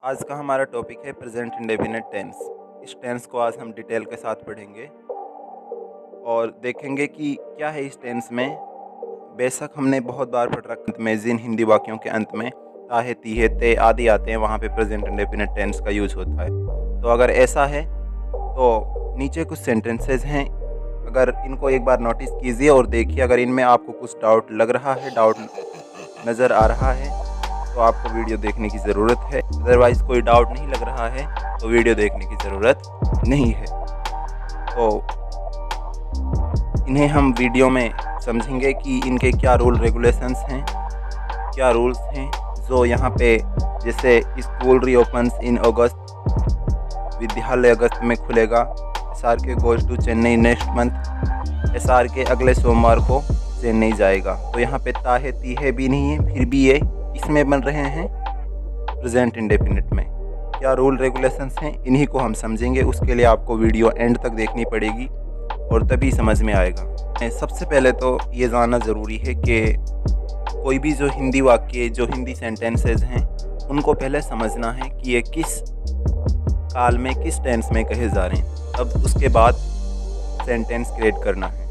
आज का हमारा टॉपिक है प्रेजेंट इंडेफिनिट टेंस। इस टेंस को आज हम डिटेल के साथ पढ़ेंगे और देखेंगे कि क्या है इस टेंस में। बेशक हमने बहुत बार पढ़ रखा है में जिन हिंदी वाक्यों के अंत में ताहे तीहे ते आदि आते हैं वहाँ पे प्रेजेंट इंडेफिनिट टेंस का यूज़ होता है। तो अगर ऐसा है तो नीचे कुछ सेंटेंसेस हैं, अगर इनको एक बार नोटिस कीजिए और देखिए, अगर इनमें आपको कुछ डाउट लग रहा है, डाउट नज़र आ रहा है तो आपको वीडियो देखने की ज़रूरत है। अदरवाइज़ कोई डाउट नहीं लग रहा है तो वीडियो देखने की ज़रूरत नहीं है। तो इन्हें हम वीडियो में समझेंगे कि इनके क्या रूल रेगुलेशंस हैं, क्या रूल्स हैं। जो यहाँ पे जैसे स्कूल रीओपन्स इन अगस्त, विद्यालय अगस्त में खुलेगा। SR के goes to Chennai next month, SR के अगले सोमवार को चेन्नई जाएगा। तो यहाँ पे ताहे तीहे भी नहीं है, फिर भी ये इसमें बन रहे हैं प्रेजेंट इंडेफिनिट में। क्या रूल रेगुलेशंस हैं इन्हीं को हम समझेंगे। उसके लिए आपको वीडियो एंड तक देखनी पड़ेगी और तभी समझ में आएगा। सबसे पहले तो ये जानना ज़रूरी है कि कोई भी जो हिंदी वाक्य, जो हिंदी सेंटेंसेस हैं, उनको पहले समझना है कि ये किस काल में, किस टेंस में कहे जा रहे हैं। अब उसके बाद सेंटेंस क्रिएट करना है।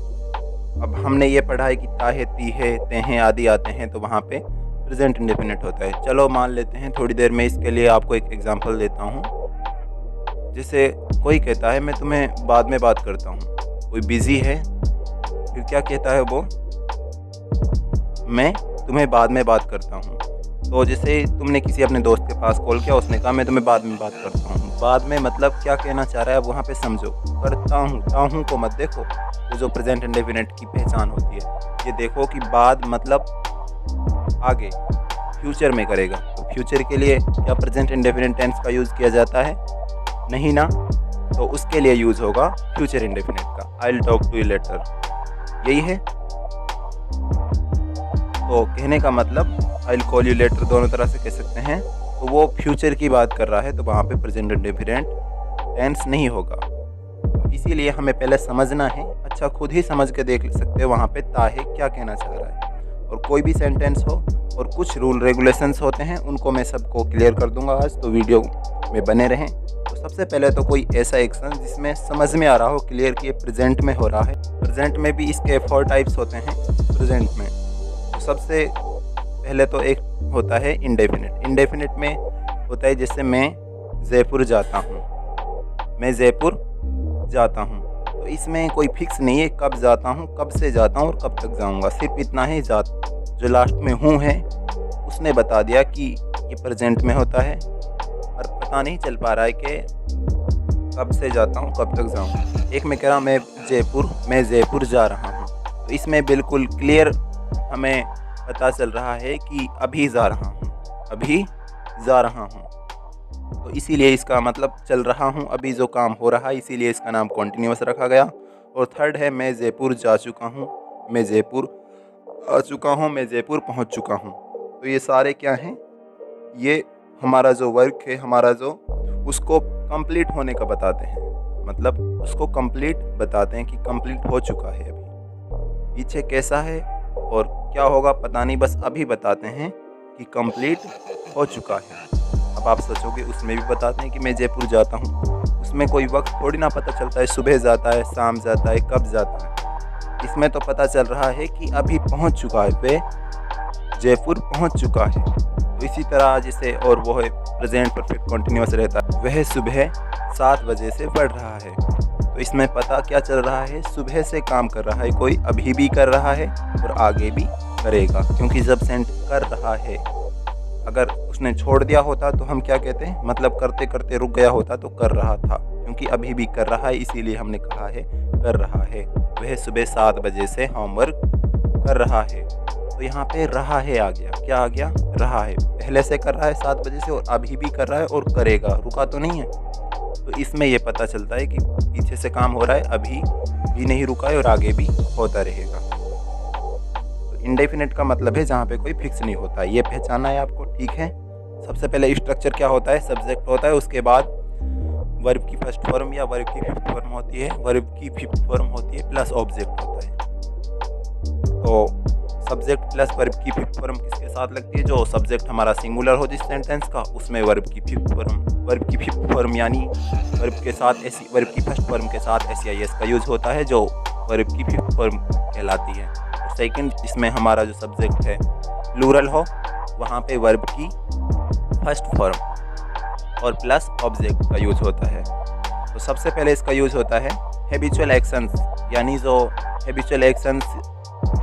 अब हमने ये पढ़ा है कि ताहे तीहे तेहे आदि आते हैं तो वहाँ पे प्रेजेंट इंडेफिनिट होता है। चलो मान लेते हैं थोड़ी देर में, इसके लिए आपको एक एग्जांपल देता हूँ। जैसे कोई कहता है मैं तुम्हें बाद में बात करता हूँ, कोई बिज़ी है, फिर क्या कहता है वो, मैं तुम्हें बाद में बात करता हूँ। तो जैसे तुमने किसी अपने दोस्त के पास कॉल किया, उसने कहा मैं तुम्हें बाद में बात करता हूँ। बाद में मतलब क्या कहना चाह रहा है वहाँ पे समझो। करता हूँ, ताहूँ को मत देखो, तो जो प्रेजेंट इंडेफिनिट की पहचान होती है। ये देखो कि बाद मतलब आगे, फ्यूचर में करेगा। तो फ्यूचर के लिए क्या प्रेजेंट इंडेफिनिट टेंस का यूज़ किया जाता है? नहीं ना। तो उसके लिए यूज़ होगा फ्यूचर इंडेफिनिट का, I will talk to you later. यही है। तो कहने का मतलब I will call you later दोनों तरह से कह सकते हैं। तो वो फ्यूचर की बात कर रहा है तो वहाँ पे प्रेजेंट इंडेफिनिट टेंस नहीं होगा। तो इसीलिए हमें पहले समझना है। अच्छा, खुद ही समझ के देख सकते हैं वहाँ पे ताहे क्या कहना चाह रहा है। और कोई भी सेंटेंस हो और कुछ रूल रेगुलेशंस होते हैं, उनको मैं सबको क्लियर कर दूंगा आज, तो वीडियो में बने रहें। तो सबसे पहले तो कोई ऐसा एक्शन जिसमें समझ में आ रहा हो क्लियर कि ये प्रेजेंट में हो रहा है। प्रेजेंट में भी इसके 4 टाइप्स होते हैं प्रेजेंट में। तो सबसे पहले तो एक होता है इंडेफिनिट। इंडेफिनिट में होता है जैसे मैं जयपुर जाता हूँ, मैं जयपुर जाता हूँ। तो इसमें कोई फिक्स नहीं है कब जाता हूँ, कब से जाता हूँ और कब तक जाऊँगा। सिर्फ इतना ही जो लास्ट में हूँ है उसने बता दिया कि ये प्रेजेंट में होता है, और पता नहीं चल पा रहा है कि कब से जाता हूँ, कब तक जाऊँगा। एक में कह रहा मैं जयपुर जा रहा हूँ, तो इसमें बिल्कुल क्लियर हमें पता चल रहा है कि अभी जा रहा हूँ, अभी जा रहा हूँ। तो इसीलिए इसका मतलब चल रहा हूँ, अभी जो काम हो रहा है, इसीलिए इसका नाम कॉन्टिन्यूअस रखा गया। और थर्ड है मैं जयपुर जा चुका हूँ, मैं जयपुर आ चुका हूँ, मैं जयपुर पहुँच चुका हूँ। तो ये सारे क्या हैं, ये हमारा जो वर्क है, हमारा जो उसको कंप्लीट होने का बताते हैं। मतलब उसको कंप्लीट बताते हैं कि कंप्लीट हो चुका है। अभी पीछे कैसा है और क्या होगा पता नहीं, बस अभी बताते हैं कि कंप्लीट हो चुका है। अब आप सोचोगे उसमें भी बताते हैं कि मैं जयपुर जाता हूँ, उसमें कोई वक्त थोड़ी ना पता चलता है, सुबह जाता है, शाम जाता है, कब जाता है। इसमें तो पता चल रहा है कि अभी पहुँच चुका है, वे जयपुर पहुँच चुका है। तो इसी तरह जैसे और वो है प्रेजेंट परफेक्ट कंटिन्यूअस रहता है, वह सुबह 7 बजे से पढ़ रहा है। तो इसमें पता क्या चल रहा है, सुबह से काम कर रहा है कोई, अभी भी कर रहा है और आगे भी करेगा। क्योंकि जब सेंट कर रहा है, अगर उसने छोड़ दिया होता तो हम क्या कहते हैं, मतलब करते करते रुक गया होता तो कर रहा था। क्योंकि अभी भी कर रहा है इसीलिए हमने कहा है कर रहा है। वह सुबह 7 बजे से होमवर्क कर रहा है। तो यहाँ पे रहा है आ गया, क्या आ गया, रहा है। पहले से कर रहा है 7 बजे से और अभी भी कर रहा है और करेगा, रुका तो नहीं है। तो इसमें ये पता चलता है कि पीछे से काम हो रहा है, अभी भी नहीं रुका है और आगे भी होता रहेगा। तो इंडेफिनिट का मतलब है जहाँ पे कोई फिक्स नहीं होता। ये पहचाना है आपको, ठीक है। सबसे पहले स्ट्रक्चर क्या होता है, सब्जेक्ट होता है, उसके बाद वर्ब की फर्स्ट फॉर्म या वर्ब की फिफ्थ फॉर्म होती है, वर्ब की फिफ्थ फॉर्म होती है, प्लस ऑब्जेक्ट होता है। तो सब्जेक्ट प्लस वर्ब की फिफ्थ फॉर्म किसके साथ लगती है? जो सब्जेक्ट हमारा सिंगुलर हो जिस सेंटेंस का, उसमें वर्ब की फिफ्थ फॉर्म यानी वर्ब के साथ वर्ब की फर्स्ट फॉर्म के साथ SEIS का यूज होता है, जो वर्ब की फिफ्थ फॉर्म कहलाती है। और सेकंड, जिसमें हमारा जो सब्जेक्ट है प्लूरल हो, वहाँ पे वर्ब की फर्स्ट फॉर्म और प्लस ऑब्जेक्ट का यूज होता है। तो सबसे पहले इसका यूज होता है हैबिचुअल एक्शंस, यानी जो हैबिचुअल एक्शंस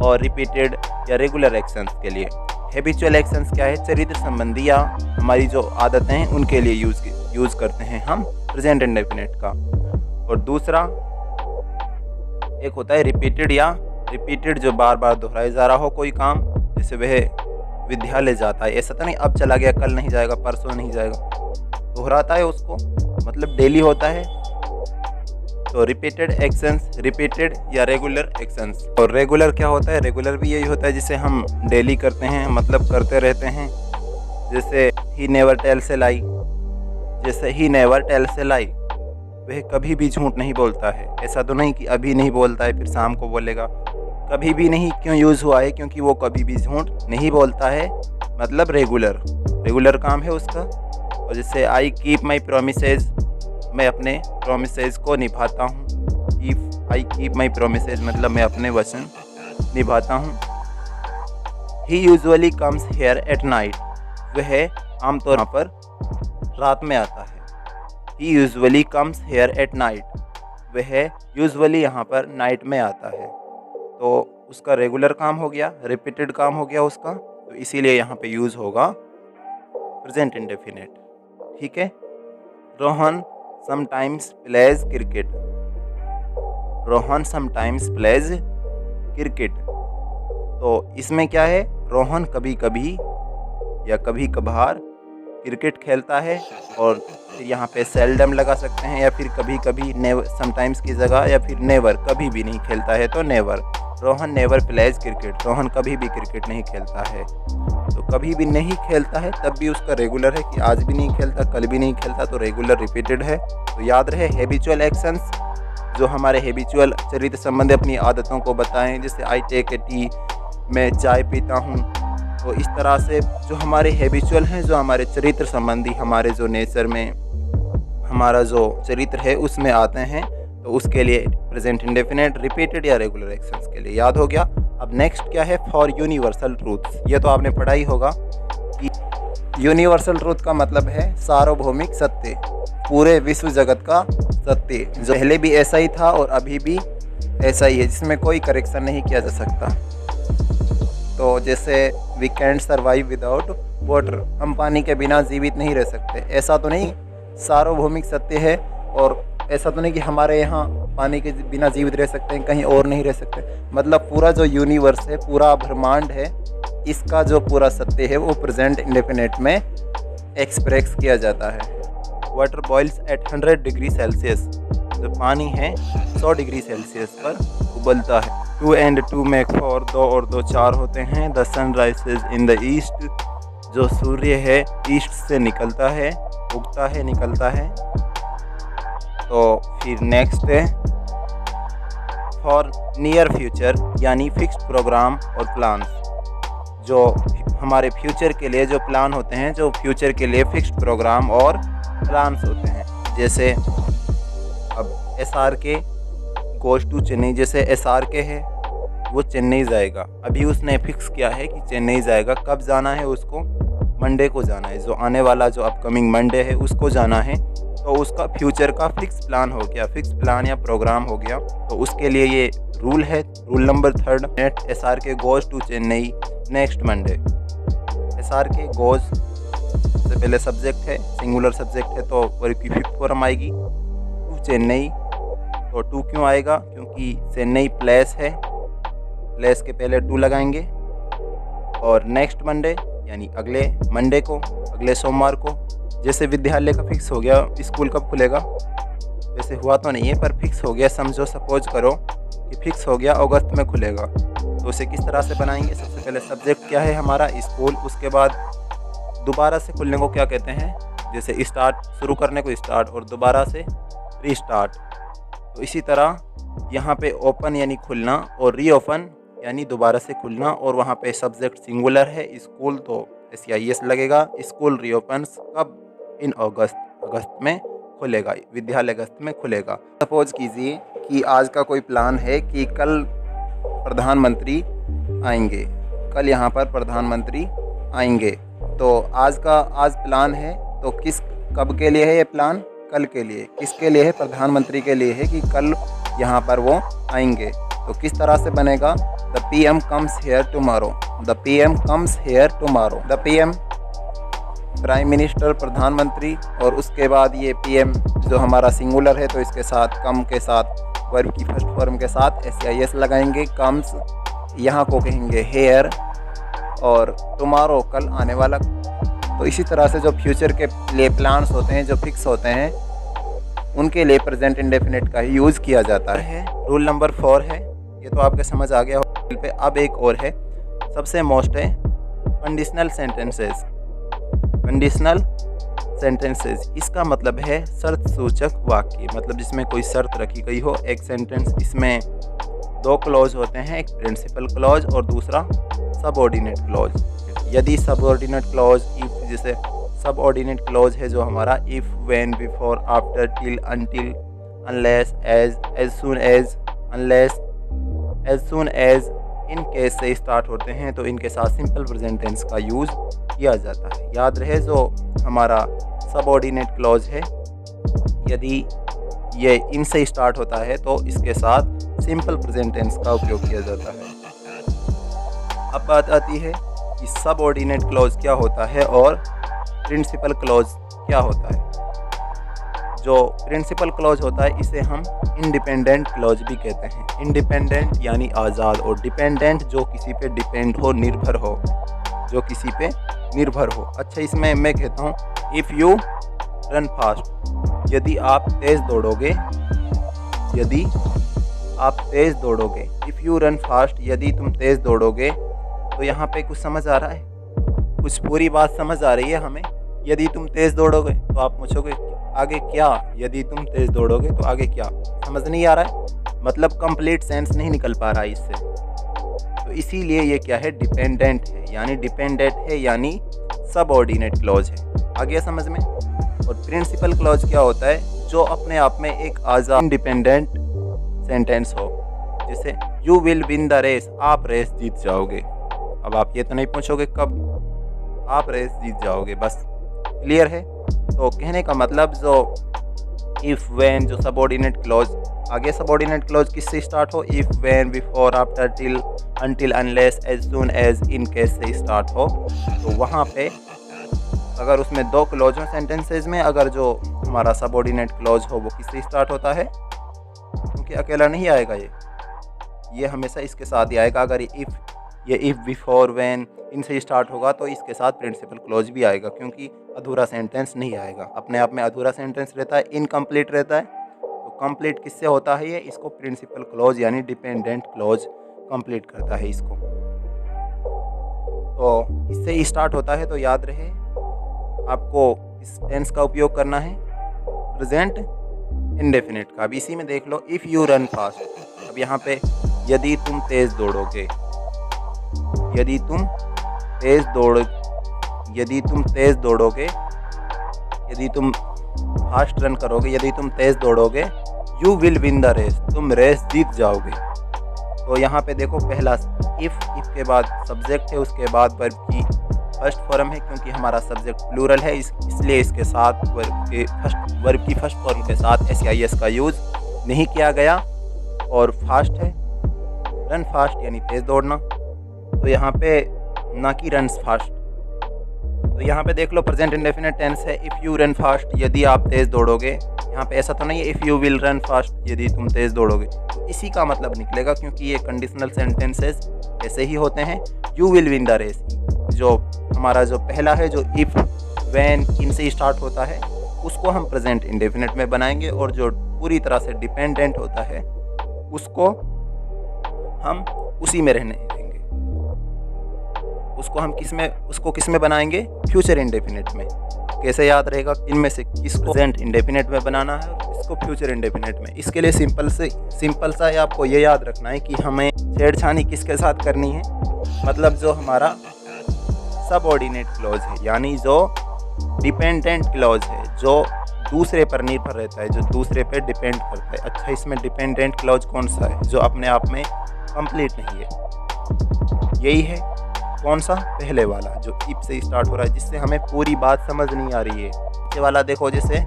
और रिपीटेड या रेगुलर एक्शंस के लिए। हैबिचुअल एक्शंस क्या है? चरित्र संबंधी या हमारी जो आदतें हैं उनके लिए यूज करते हैं हम प्रेजेंट इंडेफिनिट का। और दूसरा एक होता है रिपीटेड जो बार बार दोहराया जा रहा हो कोई काम, जैसे वह विद्यालय जाता है, ऐसा तो नहीं अब चला गया कल नहीं जाएगा परसों नहीं जाएगा, दोहराता है उसको, मतलब डेली होता है। तो रिपीटेड एक्शंस, रिपीटेड या रेगुलर एक्शंस। और रेगुलर क्या होता है? रेगुलर भी यही होता है जिसे हम डेली करते हैं, मतलब करते रहते हैं। जैसे ही नेवर टेल्स ए लाई, वह कभी भी झूठ नहीं बोलता है। ऐसा तो नहीं कि अभी नहीं बोलता है फिर शाम को बोलेगा। कभी भी नहीं क्यों यूज़ हुआ है? क्योंकि वो कभी भी झूठ नहीं बोलता है, मतलब रेगुलर काम है उसका। और जैसे आई कीप माई प्रोमिसेज, मैं अपने प्रोमिसेज को निभाता हूँ। If I keep my promises मतलब मैं अपने वचन निभाता हूँ। He usually comes here at night, वह आमतौर पर रात में आता है। He usually comes here at night, वह यूजुअली यहाँ पर नाइट में आता है। तो उसका रेगुलर काम हो गया, रिपीटेड काम हो गया उसका, तो इसीलिए यहाँ पे यूज़ होगा प्रेजेंट इंडेफिनिट। ठीक है। Rohan sometimes pledge cricket, Rohan sometimes pledge cricket. तो इसमें क्या है? रोहन कभी कभी या कभी कभार क्रिकेट खेलता है, और फिर यहाँ पे सेल्डम लगा सकते हैं, या फिर कभी कभी नेवर, समटाइम्स की जगह, या फिर नेवर, कभी भी नहीं खेलता है तो never. Rohan never pledge cricket, Rohan कभी भी क्रिकेट नहीं खेलता है। तो कभी भी नहीं खेलता है तब भी उसका रेगुलर है कि आज भी नहीं खेलता, कल भी नहीं खेलता, तो रेगुलर रिपीटेड है। तो याद रहे हैबिचुअल एक्शंस जो हमारे हैबिचुअल चरित्र संबंधी अपनी आदतों को बताएं, जैसे आई टेक ए टी, मैं चाय पीता हूँ। तो इस तरह से जो हमारे हैबिचुअल हैं, जो हमारे चरित्र संबंधी, हमारे जो नेचर में हमारा जो चरित्र है उसमें आते हैं, तो उसके लिए प्रेजेंट इंडेफिनिट, रिपीटेड या रेगुलर एक्शंस के लिए याद हो गया। अब नेक्स्ट क्या है? For universal truths. ये तो आपने पढ़ा ही होगा कि यूनिवर्सल ट्रूथ का मतलब है सार्वभौमिक सत्य, पूरे विश्व जगत का सत्य, जो पहले भी ऐसा ही था और अभी भी ऐसा ही है, जिसमें कोई करेक्शन नहीं किया जा सकता। तो जैसे we can't survive without water, हम पानी के बिना जीवित नहीं रह सकते, ऐसा तो नहीं, सार्वभौमिक सत्य है। और ऐसा तो नहीं कि हमारे यहाँ पानी के बिना जीवित रह सकते हैं, कहीं और नहीं रह सकते, मतलब पूरा जो यूनिवर्स है, पूरा ब्रह्मांड है, इसका जो पूरा सत्य है वो प्रेजेंट इंडेफिनिट में एक्सप्रेस किया जाता है। Water boils at 100 degree Celsius, जो पानी है 100 डिग्री सेल्सियस पर उबलता है। 2 and 2 make 4, 2 और 2 4 होते हैं। The sun rises in the east, जो सूर्य है ईस्ट से निकलता है, उगता है, निकलता है। तो फिर नेक्स्ट है फॉर नियर फ्यूचर, यानी फिक्स्ड प्रोग्राम और प्लान्स, जो हमारे फ्यूचर के लिए जो प्लान होते हैं, जो फ्यूचर के लिए फिक्स्ड प्रोग्राम और प्लान्स होते हैं। जैसे अब SRK गोज टू चेन्नई, जैसे SRK है वो चेन्नई जाएगा, अभी उसने फिक्स किया है कि चेन्नई जाएगा। कब जाना है उसको? मंडे को जाना है, जो आने वाला जो अपकमिंग मंडे है उसको जाना है। तो उसका फ्यूचर का फिक्स प्लान हो गया, फिक्स प्लान या प्रोग्राम हो गया। तो उसके लिए ये रूल है, rule number 3, net SRK goes to Chennai next Monday. SRK goes से पहले सब्जेक्ट है, सिंगुलर सब्जेक्ट है, तो वर्ब की फिफ्थ फॉर्म आएगी टू चेन्नई। तो टू क्यों आएगा? क्योंकि चेन्नई प्लेस है, प्लेस के पहले टू लगाएंगे। और नेक्स्ट मंडे यानी अगले मंडे को, अगले सोमवार को, जैसे विद्यालय का फिक्स हो गया, स्कूल कब खुलेगा, वैसे हुआ तो नहीं है पर फिक्स हो गया, समझो, सपोज करो कि फिक्स हो गया अगस्त में खुलेगा। तो उसे किस तरह से बनाएंगे? सबसे पहले सब्जेक्ट क्या है हमारा? स्कूल। उसके बाद दोबारा से खुलने को क्या कहते हैं? जैसे स्टार्ट, शुरू करने को स्टार्ट, और दोबारा से रीस्टार्ट। तो इसी तरह यहाँ पे ओपन यानी खुलना और रीओपन यानी दोबारा से खुलना, और वहाँ पे सब्जेक्ट सिंगुलर है स्कूल तो SEIS लगेगा। स्कूल रीओपन्स कब? इन अगस्त में खुलेगा, विद्यालय अगस्त में खुलेगा। सपोज कीजिए कि आज का कोई प्लान है कि कल प्रधानमंत्री आएंगे, कल यहाँ पर प्रधानमंत्री आएंगे, तो आज प्लान है, तो कब के लिए है ये प्लान? कल के लिए। किसके लिए है? प्रधानमंत्री के लिए है कि कल यहाँ पर वो आएंगे। तो किस तरह से बनेगा? The PM comes here tomorrow, the PM comes here tomorrow. The PM prime minister, प्रधानमंत्री, और उसके बाद ये PM जो हमारा सिंगुलर है तो इसके साथ कम के साथ वर्ब की फर्स्ट फॉर्म के साथ SEIS लगाएंगे। कम्स यहाँ को कहेंगे हेयर, और टुमारो कल आने वाला। तो इसी तरह से जो फ्यूचर के लिए प्लान्स होते हैं, जो फिक्स होते हैं, उनके लिए प्रेजेंट इंडेफिनिट का ही यूज़ किया जाता है। रूल नंबर 4 है, ये तो आपके समझ आ गया हो पे। अब एक और है, सबसे मोस्ट है कंडीशनल सेंटेंसेस। कंडीशनल सेंटेंसेस इसका मतलब है शर्त सूचक वाक्य, मतलब जिसमें कोई शर्त रखी गई हो। एक सेंटेंस, इसमें 2 क्लॉज होते हैं, एक प्रिंसिपल क्लॉज और दूसरा सबऑर्डिनेट क्लॉज। यदि सबऑर्डिनेट क्लॉज, इफ, जैसे सबऑर्डिनेट क्लॉज है जो हमारा if, when, before, after, till, until, unless, as soon as, unless, as soon as, in case से स्टार्ट होते हैं तो इनके साथ सिंपल प्रेजेंट टेंस का यूज़ किया जाता है। याद रहे जो हमारा सबऑर्डिनेट क्लॉज है, यदि ये इनसे स्टार्ट होता है तो इसके साथ सिंपल प्रेजेंट टेंस का उपयोग किया जाता है। अब बात आती है कि सबऑर्डिनेट क्लॉज क्या होता है और प्रिंसिपल क्लॉज क्या होता है। जो प्रिंसिपल क्लॉज होता है इसे हम इंडिपेंडेंट क्लॉज भी कहते हैं। इंडिपेंडेंट यानी आज़ाद, और डिपेंडेंट जो किसी पे डिपेंड हो, निर्भर हो, जो किसी पे निर्भर हो। अच्छा, इसमें मैं कहता हूँ इफ़ यू रन फास्ट, यदि आप तेज़ दौड़ोगे, यदि आप तेज़ दौड़ोगे। इफ़ यू रन फास्ट, यदि तुम तेज़ दौड़ोगे। तो यहाँ पे कुछ समझ आ रहा है? कुछ पूरी बात समझ आ रही है हमें? यदि तुम तेज़ दौड़ोगे तो आप पूछोगे आगे क्या? यदि तुम तेज़ दौड़ोगे तो आगे क्या? समझ नहीं आ रहा है, मतलब कंप्लीट सेंस नहीं निकल पा रहा है इससे। तो इसीलिए ये क्या है? डिपेंडेंट है, यानी डिपेंडेंट है, यानी सबऑर्डिनेट क्लॉज है। आ गया समझ में? और प्रिंसिपल क्लॉज क्या होता है? जो अपने आप में एक आज़ाद इंडिपेंडेंट सेंटेंस हो, जैसे you will win the race, आप रेस जीत जाओगे। अब आप ये तो नहीं पूछोगे कब, आप रेस जीत जाओगे, बस। क्लियर है? तो कहने का मतलब जो इफ़, व्हेन, जो सबऑर्डिनेट क्लॉज, आगे सबऑर्डिनेट क्लॉज किससे स्टार्ट हो? If, when, before, after, till, until, unless, as soon as, in case से स्टार्ट हो, तो वहाँ पे अगर उसमें 2 क्लॉज हो सेंटेंसेज में, अगर जो हमारा सबऑर्डिनेट क्लॉज हो वो किससे स्टार्ट होता है? क्योंकि अकेला नहीं आएगा ये हमेशा इसके साथ ही आएगा। अगर ये इफ़, बिफोर, व्हेन इनसे स्टार्ट होगा तो इसके साथ प्रिंसिपल क्लॉज भी आएगा, क्योंकि अधूरा सेंटेंस नहीं आएगा। अपने आप में अधूरा सेंटेंस रहता है, इनकम्प्लीट रहता है। तो कंप्लीट किससे होता है? ये इसको प्रिंसिपल क्लॉज यानी डिपेंडेंट क्लॉज कंप्लीट करता है इसको। तो इससे स्टार्ट होता है, तो याद रहे आपको इस टेंस का उपयोग करना है प्रेजेंट इंडेफिनिट का। अब इसी में देख लो, इफ़ यू रन फास्ट। अब यहाँ पे यदि तुम तेज़ दौड़ोगे, यदि तुम तेज़ दौड़ोगे, यदि तुम फास्ट रन करोगे, यदि तुम तेज़ दौड़ोगे, you will win the race, तुम रेस जीत जाओगे। तो यहाँ पे देखो, पहला इफ़ के बाद सब्जेक्ट है, उसके बाद वर्ब की फर्स्ट फॉर्म है, क्योंकि हमारा सब्जेक्ट प्लूरल है, इसलिए इसके साथ वर्ब की फर्स्ट फॉर्म के साथ SEIS का यूज़ नहीं किया गया। और फास्ट है, रन फास्ट यानी तेज़ दौड़ना, तो यहाँ पे ना कि रन फास्ट। तो यहाँ पे देख लो, प्रेजेंट इंडेफिनिट टेंस है, इफ़ यू रन फास्ट, यदि आप तेज़ दौड़ोगे। यहाँ पे ऐसा तो नहीं है if you will run fast, यदि तुम तेज़ दौड़ोगे। तो इसी का मतलब निकलेगा, क्योंकि ये कंडीशनल सेंटेंसेस ऐसे ही होते हैं। You will win the race, जो हमारा जो पहला है, जो इफ़, व्हेन इनसे स्टार्ट होता है, उसको हम प्रेजेंट इंडेफिनिट में बनाएंगे, और जो पूरी तरह से डिपेंडेंट होता है उसको हम उसी में रहने देंगे। उसको हम किस में बनाएंगे? फ्यूचर इंडेफिनिट में। कैसे याद रहेगा इनमें से किसको प्रेजेंट इंडेफिनिट में बनाना है और किसको फ्यूचर इंडेफिनिट में। इसके लिए सिंपल सा है, आपको ये याद रखना है कि हमें छेड़छानी किसके साथ करनी है, मतलब जो हमारा सबऑर्डिनेट क्लॉज है, यानी जो डिपेंडेंट क्लॉज है, जो दूसरे पर निर्भर रहता है, जो दूसरे पर डिपेंड करता है। अच्छा, इसमें डिपेंडेंट क्लॉज कौन सा है जो अपने आप में कंप्लीट नहीं है? यही है। कौन सा? पहले वाला जो इफ से स्टार्ट हो रहा है, जिससे हमें पूरी बात समझ नहीं आ रही है। ये वाला देखो, जैसे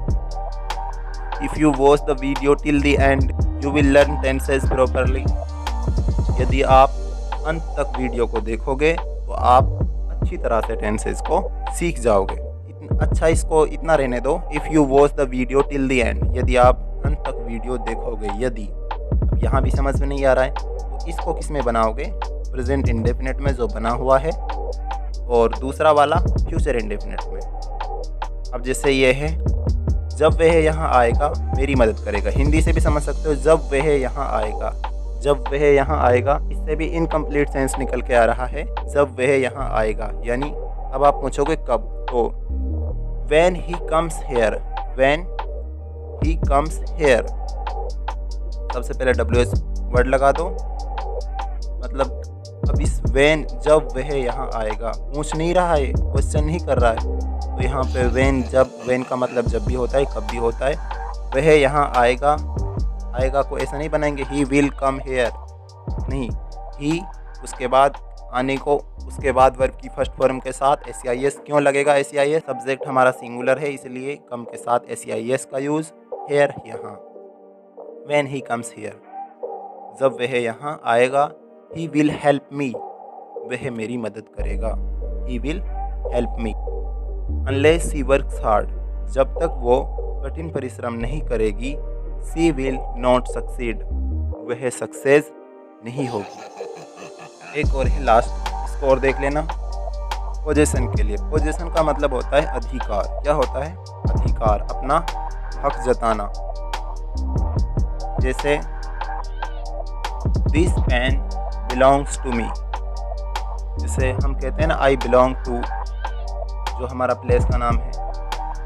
if you watch the video till the end you will learn tenses properly. यदि आप अंत तक वीडियो को देखोगे तो आप अच्छी तरह से टेंसेस को सीख जाओगे। अच्छा, इसको इतना रहने दो, if you watch the video till the end, यदि आप अंत तक वीडियो देखोगे। यदि अब यहाँ भी समझ में नहीं आ रहा है तो इसको किस में बनाओगे? प्रेजेंट इंडेफिनिट में जो बना हुआ है, और दूसरा वाला फ्यूचर इंडेफिनिट में। अब जैसे ये है, जब वह यहाँ आएगा मेरी मदद करेगा। हिंदी से भी समझ सकते हो, जब वह यहाँ आएगा। जब वह यहाँ आएगा, इससे भी इनकम्प्लीट सेंस निकल के आ रहा है, जब वह यहाँ आएगा। यानी अब आप पूछोगे कब, तो when he comes here, when he comes here। सबसे पहले WH वर्ड लगा दो, मतलब अब इस when, जब वह यहाँ आएगा, पूछ नहीं रहा है, क्वेश्चन नहीं कर रहा है, तो यहाँ पे when, जब, when का मतलब जब भी होता है, कब भी होता है। वह यहाँ आएगा, आएगा को ऐसा नहीं बनाएंगे he will come here, नहीं, he उसके बाद आने को, उसके बाद वर्ब की फर्स्ट फॉर्म के साथ SEIS क्यों लगेगा? SEIS सब्जेक्ट हमारा सिंगुलर है, इसलिए कम के साथ SEIS का यूज़। हेयर यहाँ, when he comes here, जब वह यहाँ आएगा, he will help me, वह मेरी मदद करेगा, he will help me। unless she works hard, जब तक वो कठिन परिश्रम नहीं करेगी, she will not succeed, वह सक्सेस नहीं होगी। एक और है लास्ट, इसको और देख लेना। पोजीशन के लिए, पोजीशन का मतलब होता है अधिकार। क्या होता है? अधिकार, अपना हक जताना। जैसे this pen belongs to me, जैसे हम कहते हैं ना आई बिलोंग टू, जो हमारा प्लेस का नाम है,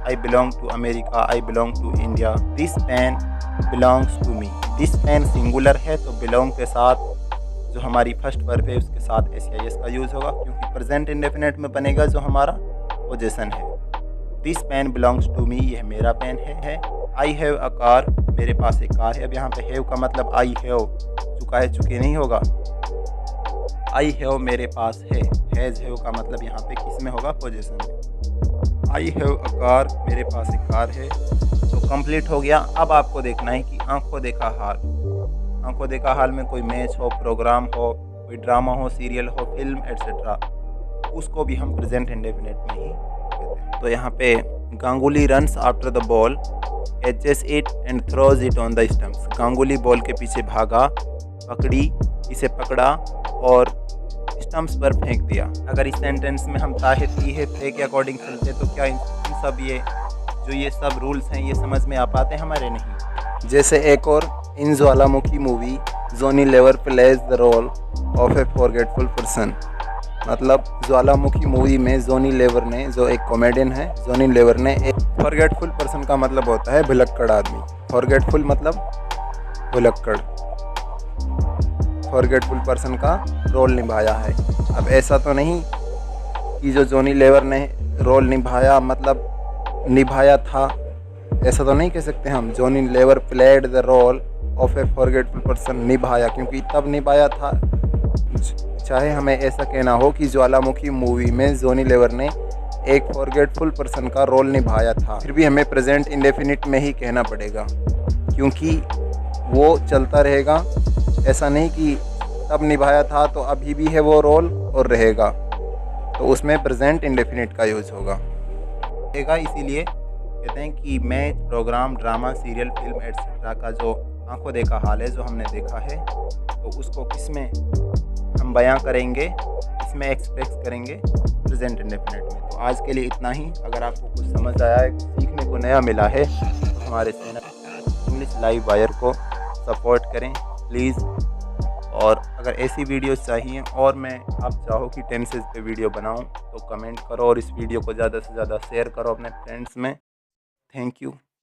I belong to America, I belong to India. This pen belongs to me. This pen singular है तो बिलोंग के साथ जो हमारी फर्स्ट वर्ब है उसके साथ SEIS का यूज़ होगा, क्योंकि प्रेजेंट इंडेफिनिट में बनेगा जो हमारा पोजीशन है। This pen belongs to me, यह मेरा पेन है। आई हैव अ कार, मेरे पास एक कार है। अब यहाँ पे हैव का मतलब आई हैव, चुका है चुके नहीं होगा। आई हैव मेरे पास है, हैज़ हैव का मतलब यहाँ पे किस में होगा? पोजीशन में। आई हैव अ कार, मेरे पास एक कार है, तो कंप्लीट हो गया। अब आपको देखना है कि आंखों देखा हाल, आंखों देखा हाल में कोई मैच हो, प्रोग्राम हो, कोई ड्रामा हो, सीरियल हो, फिल्म एट्सेट्रा, उसको भी हम प्रेजेंट इंडेफिनिट में ही कहते हैं। तो यहाँ पे Ganguly runs after the ball, catches it and throws it on the stumps. Ganguly ball के पीछे भागा, पकड़ी, इसे पकड़ा और स्टम्प्स पर फेंक दिया। अगर इस सेंटेंस में हम ताहे तीहे थे के अकॉर्डिंग चलते तो क्या इन सब ये सब रूल्स हैं ये समझ में आ पाते हैं? हमारे नहीं। जैसे एक और, in Jwalamukhi movie Johnny Lever plays the role of a forgetful person. मतलब ज्वालामुखी मूवी में जॉनी लेवर ने, जो एक कॉमेडियन है, जॉनी लेवर ने एक फॉरगेटफुल पर्सन का मतलब होता है भुलक्कड़ आदमी। फॉरगेटफुल मतलब भुलक्कड़, फॉरगेटफुल पर्सन का रोल निभाया है। अब ऐसा तो नहीं कि जो जॉनी लेवर ने रोल निभाया मतलब निभाया था, ऐसा तो नहीं कह सकते हम Johnny Lever played the role of a forgetful person. निभाया, क्योंकि तब निभाया था। चाहे हमें ऐसा कहना हो कि ज्वालामुखी मूवी में जॉनी लेवर ने एक फॉरगेटफुल पर्सन का रोल निभाया था, फिर भी हमें प्रेजेंट इंडेफिनिट में ही कहना पड़ेगा, क्योंकि वो चलता रहेगा। ऐसा नहीं कि तब निभाया था तो अभी भी है वो रोल और रहेगा, तो उसमें प्रेजेंट इंडेफिनिट का यूज़ होगा। इसीलिए कहते हैं कि match, program, drama, serial, film etcetera का जो आंखों देखा हाल है, जो हमने देखा है, तो उसको किस में हम बयां करेंगे, इसमें एक्सप्रेस करेंगे प्रेजेंट इंडेफिनिट में। तो आज के लिए इतना ही। अगर आपको कुछ समझ आया है, सीखने को नया मिला है, तो हमारे चैनल इंग्लिश लाइव वायर को सपोर्ट करें प्लीज़। और अगर ऐसी वीडियोस चाहिए और मैं आप चाहो कि टेंसेस पे वीडियो बनाऊं तो कमेंट करो और इस वीडियो को ज़्यादा से ज़्यादा शेयर करो अपने फ्रेंड्स में। Thank you.